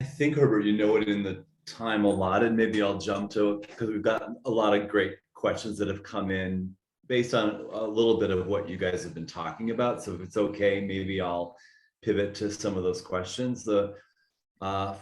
I think, Herbert, you know it in the time allotted. Maybe I'll jump to it because we've got a lot of great questions that have come in based on a little bit of what you guys have been talking about. So if it's okay, maybe I'll pivot to some of those questions. The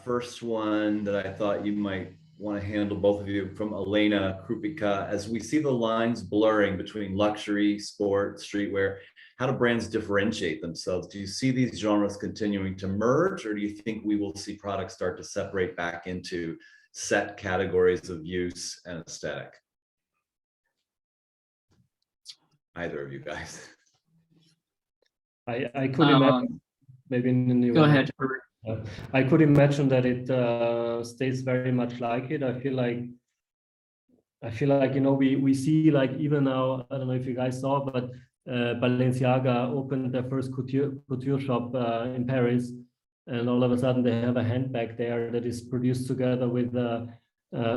first one that I thought you might want to handle, both of you, from Elena Krupika. As we see the lines blurring between luxury, sport, streetwear, how do brands differentiate themselves? Do you see these genres continuing to merge, or do you think we will see products start to separate back into set categories of use and aesthetic? Either of you guys. I could imagine, maybe go ahead, Herbert. I could imagine that it stays very much like it. I feel like, you know, we see like even now, I don't know if you guys saw, but Balenciaga opened their first couture shop in Paris, and all of a sudden they have a handbag there that is produced together with a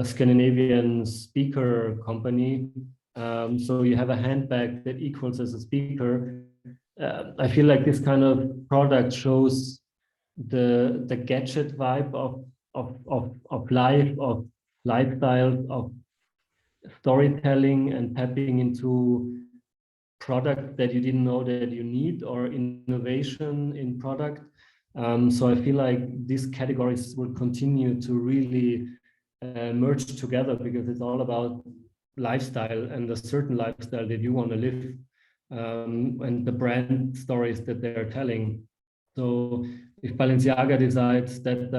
Scandinavian speaker company. So you have a handbag that equals as a speaker. I feel like this kind of product shows the gadget vibe of life, of lifestyle, of storytelling, and tapping into product that you didn't know that you need, or innovation in product. So I feel like these categories will continue to really merge together, because it's all about lifestyle and a certain lifestyle that you want to live, and the brand stories that they're telling. So if Balenciaga decides that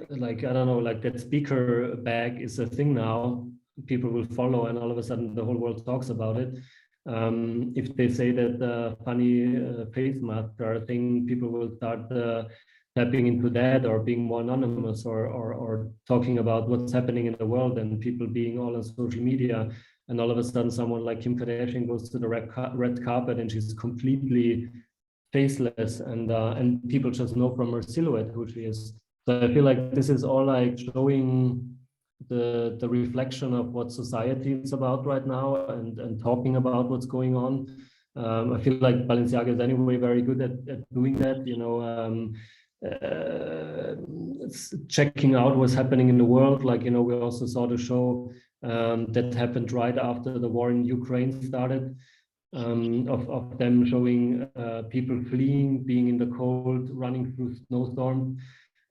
like, I don't know, like that speaker bag is a thing now, people will follow, and all of a sudden the whole world talks about it. If they say that the funny face mask are a thing, people will start tapping into that, or being more anonymous, or talking about what's happening in the world, and people being all on social media. And all of a sudden someone like Kim Kardashian goes to the red carpet and she's completely faceless, and people just know from her silhouette who she is. So I feel like this is all like showing the reflection of what society is about right now, and talking about what's going on. I feel like Balenciaga is anyway very good at doing that, you know, checking out what's happening in the world. Like, you know, we also saw the show that happened right after the war in Ukraine started, of them showing people fleeing, being in the cold, running through snowstorms,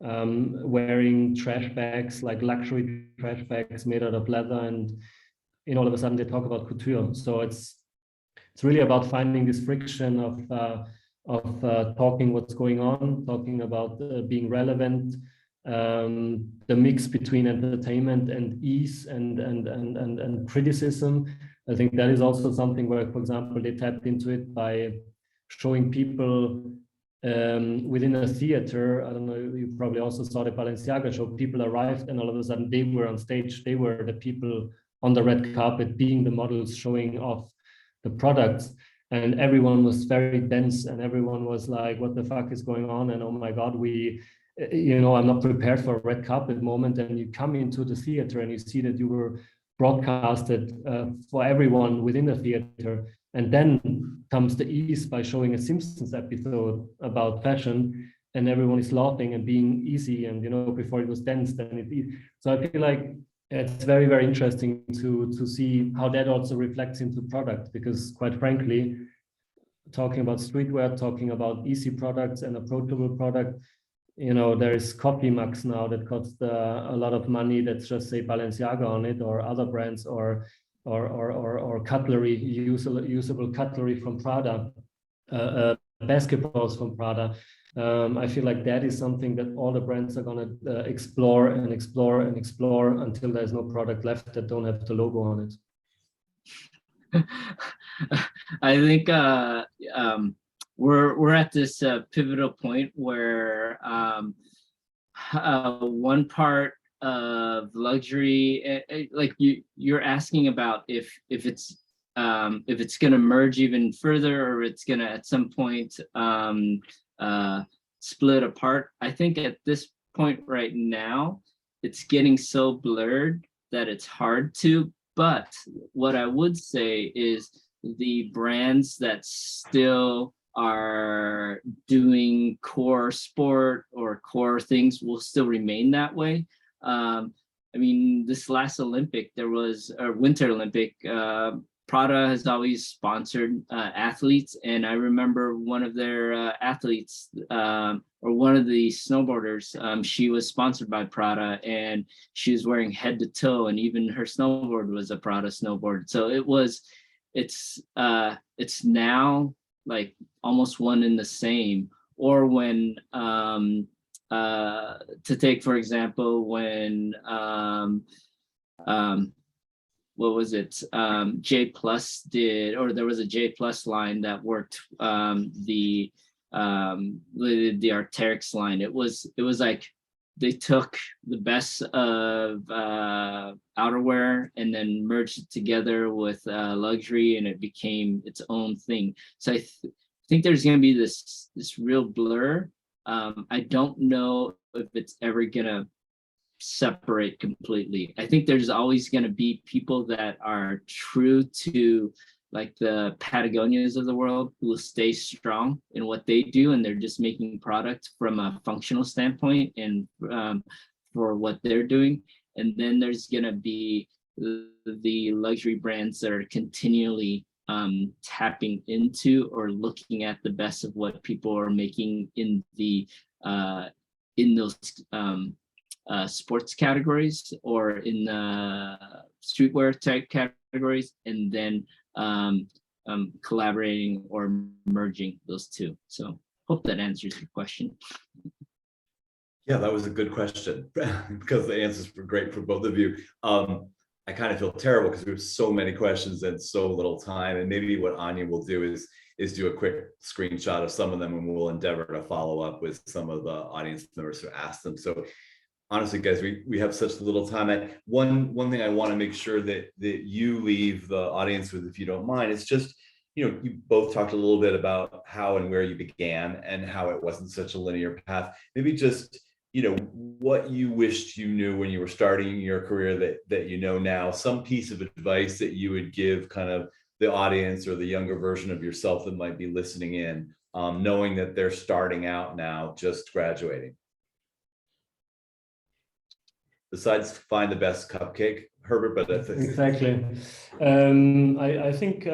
wearing trash bags, like luxury trash bags made out of leather, and all of a sudden they talk about couture. So it's really about finding this friction of talking what's going on, talking about being relevant, the mix between entertainment and ease and criticism. I think that is also something where, for example, they tapped into it by showing people within a theater. I don't know, you probably also saw the Balenciaga show. People arrived and all of a sudden they were on stage. They were the people on the red carpet, being the models, showing off the products. And everyone was very dense, and everyone was like, what the fuck is going on? And oh my God, I'm not prepared for a red carpet moment. And you come into the theater and you see that you were broadcasted for everyone within the theater. And then comes the ease by showing a Simpsons episode about fashion, and everyone is laughing and being easy. And, before it was dense, so I feel like it's very, very interesting to see how that also reflects into product, because quite frankly, talking about streetwear, talking about easy products and approachable product, there is coffee mugs now that cost a lot of money that just say Balenciaga on it, or other brands, or cutlery, usable cutlery from Prada, basketballs from Prada. I feel like that is something that all the brands are going to explore and explore and explore until there's no product left that don't have the logo on it. I think we're at this pivotal point where one part of luxury, like you're asking about if it's going to merge even further, or it's going to at some point split apart. I think at this point right now, it's getting so blurred that it's hard to. But what I would say is the brands that still are doing core sport or core things will still remain that way. I mean, this last Olympic, there was a Winter Olympic, Prada has always sponsored athletes. And I remember one of their athletes, or one of the snowboarders, she was sponsored by Prada, and she was wearing head to toe, and even her snowboard was a Prada snowboard. So it's now like almost one in the same. Or when to take for example, when what was it? J Plus did, or there was a J Plus line that worked the Arc'teryx line. It was like they took the best of outerwear and then merged it together with luxury, and it became its own thing. So I think there's going to be this real blur. I don't know if it's ever going to separate completely. I think there's always going to be people that are true to like the Patagonias of the world who will stay strong in what they do, and they're just making product from a functional standpoint and for what they're doing. And then there's going to be the luxury brands that are continually tapping into or looking at the best of what people are making in the in those sports categories or in the streetwear type categories, and then collaborating or merging those two. So hope that answers your question. Yeah, that was a good question because the answers were great for both of you. I kind of feel terrible because we have so many questions and so little time, and maybe what Anya will do is do a quick screenshot of some of them, and we'll endeavor to follow up with some of the audience members who asked them. So honestly, guys, we have such little time. And one thing I want to make sure that you leave the audience with, if you don't mind, it's just, you both talked a little bit about how and where you began and how it wasn't such a linear path. Maybe just, what you wished you knew when you were starting your career that you know now, some piece of advice that you would give kind of the audience or the younger version of yourself that might be listening in, knowing that they're starting out now, just graduating. Besides find the best cupcake, Herbert, but that's exactly. I think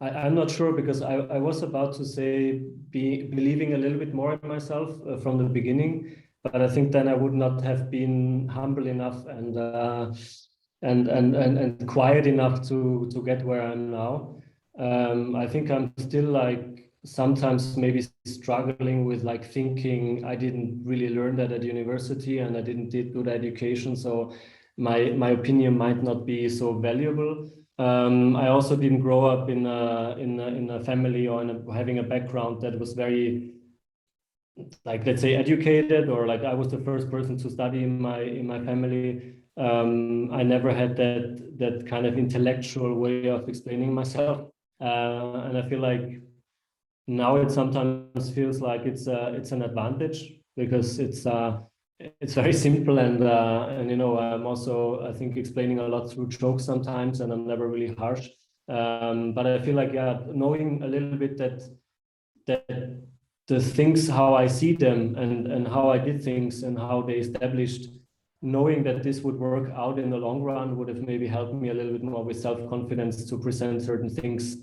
I'm not sure, because I was about to say believing a little bit more in myself from the beginning, but I think then I would not have been humble enough and quiet enough to get where I'm now. I think I'm still like sometimes maybe struggling with like thinking I didn't really learn that at university and I did good education, so my opinion might not be so valuable. I also didn't grow up in a family or having a background that was very, like, let's say, educated, or like I was the first person to study in my family. I never had that kind of intellectual way of explaining myself, and I feel like now it sometimes feels like it's an advantage because it's very simple, and you know, I'm also, I think, explaining a lot through jokes sometimes, and I'm never really harsh. But I feel like, yeah, knowing a little bit that the things, how I see them, and how I did things and how they established, knowing that this would work out in the long run would have maybe helped me a little bit more with self-confidence to present certain things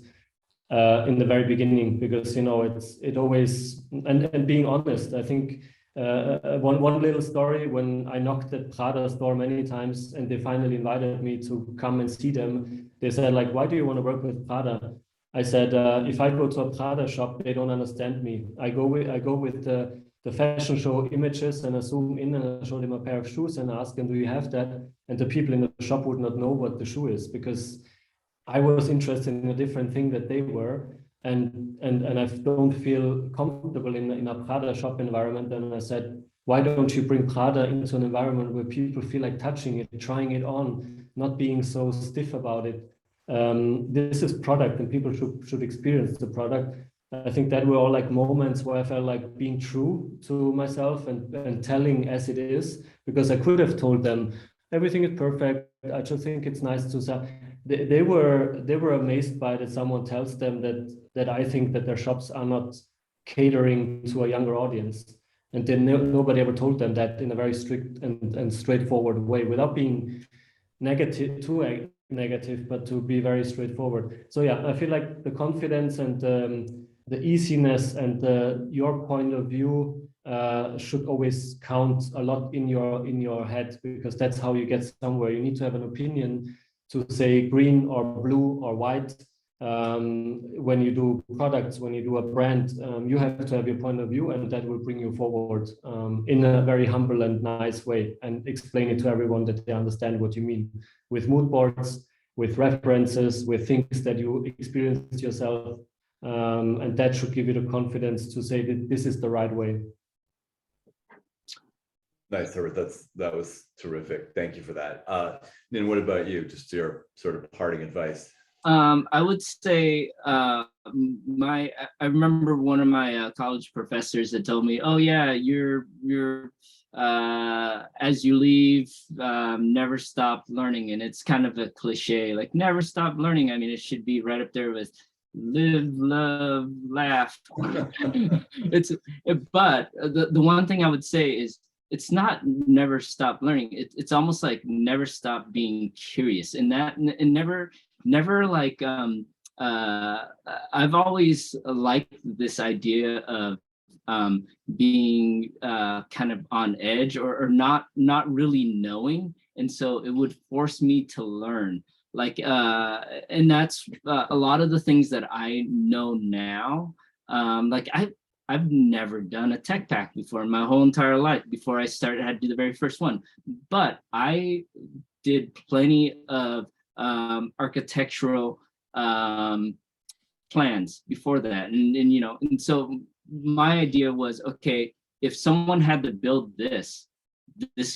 in the very beginning, because you know it always, and being honest. I think one little story, when I knocked at Prada's door many times and they finally invited me to come and see them, they said like, why do you want to work with Prada? I said, if I go to a Prada shop, they don't understand me. I go with the fashion show images, and I zoom in and I show them a pair of shoes and I ask them, do you have that? And the people in the shop would not know what the shoe is, because I was interested in a different thing that they were, and I don't feel comfortable in a Prada shop environment. And I said, why don't you bring Prada into an environment where people feel like touching it, trying it on, not being so stiff about it? This is product, and people should experience the product. I think that were all like moments where I felt like being true to myself and telling as it is, because I could have told them everything is perfect. I just think it's nice to say. They were amazed by that someone tells them that I think that their shops are not catering to a younger audience, and then nobody ever told them that in a very strict and straightforward way, without being too negative, but to be very straightforward. So yeah, I feel like the confidence and the easiness and your point of view should always count a lot in your head, because that's how you get somewhere. You need to have an opinion to say green or blue or white. When you do products, when you do a brand, you have to have your point of view, and that will bring you forward in a very humble and nice way, and explain it to everyone that they understand what you mean, with mood boards, with references, with things that you experienced yourself. And that should give you the confidence to say that this is the right way. Nice, Herbert. That was terrific. Thank you for that. Nin, what about you? Just your sort of parting advice. I would say I remember one of my college professors that told me, oh yeah, you're as you leave, never stop learning. And it's kind of a cliche, like never stop learning. I mean, it should be right up there with live, love, laugh. But the one thing I would say is, it's not never stop learning. It's almost like never stop being curious, and never like I've always liked this idea of being kind of on edge, or not really knowing, and so it would force me to learn. Like and that's a lot of the things that I know now. Like I've never done a tech pack before in my whole entire life. Before I started, I had to do the very first one, but I did plenty of architectural plans before that, and you know, and so my idea was, okay, if someone had to build this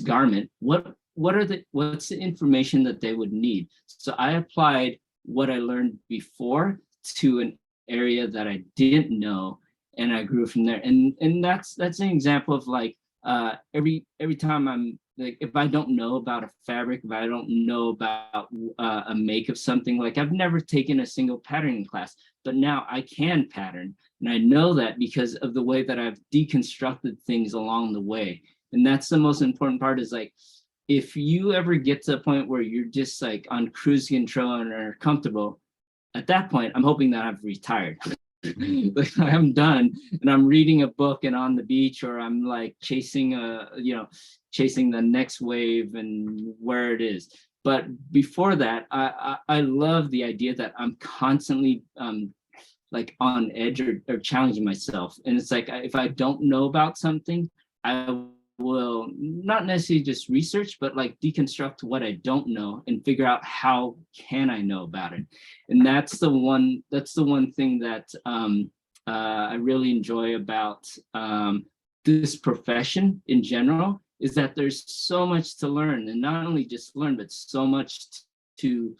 garment, what's the information that they would need? So I applied what I learned before to an area that I didn't know, and I grew from there. And that's an example of like every time I'm like, if I don't know about a fabric, if I don't know about a make of something, like I've never taken a single patterning class, but now I can pattern. And I know that because of the way that I've deconstructed things along the way. And that's the most important part, is like, if you ever get to a point where you're just like on cruise control and are comfortable, at that point, I'm hoping that I've retired. Like I'm done and I'm reading a book and on the beach, or I'm like chasing the next wave and where it is. But before that, I love the idea that I'm constantly like on edge or challenging myself. And it's like, if I don't know about something, I will not necessarily just research, but like deconstruct what I don't know and figure out how can I know about it. And that's the one thing that I really enjoy about this profession in general, is that there's so much to learn, and not only just learn, but so much to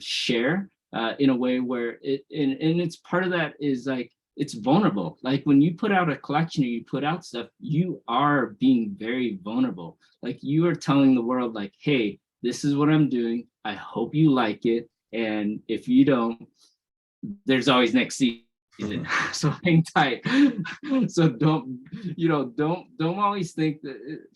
share in a way where and it's part of that is like, it's vulnerable. Like when you put out a collection or you put out stuff, you are being very vulnerable. Like you are telling the world like, hey, this is what I'm doing. I hope you like it. And if you don't, there's always next season. So hang tight. So don't always think that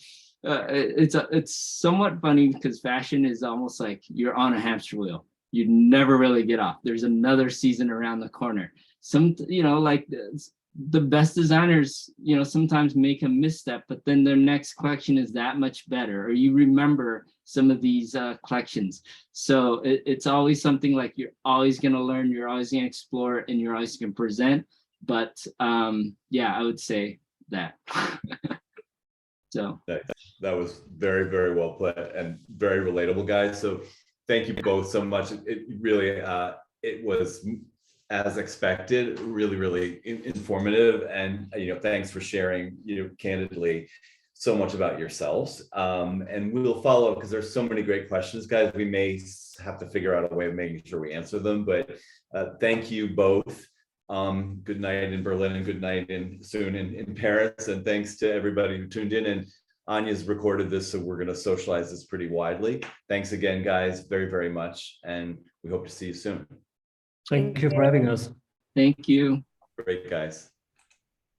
it's somewhat funny, because fashion is almost like you're on a hamster wheel. You never really get off. There's another season around the corner. Some, like the best designers, sometimes make a misstep, but then their next collection is that much better, or you remember some of these collections. So it's always something like you're always going to learn, you're always going to explore, and you're always going to present. But yeah, I would say that. So that was very, very well put and very relatable, guys. So thank you both so much. It really, it was, as expected, really, really informative. And, thanks for sharing, candidly, so much about yourselves. And we'll follow, because there's so many great questions, guys. We may have to figure out a way of making sure we answer them, but thank you both. Good night in Berlin, and good night soon in Paris. And thanks to everybody who tuned in. And Anya's recorded this, so we're going to socialize this pretty widely. Thanks again, guys, very, very much. And we hope to see you soon. Thank you for having us. thank you. Great, guys.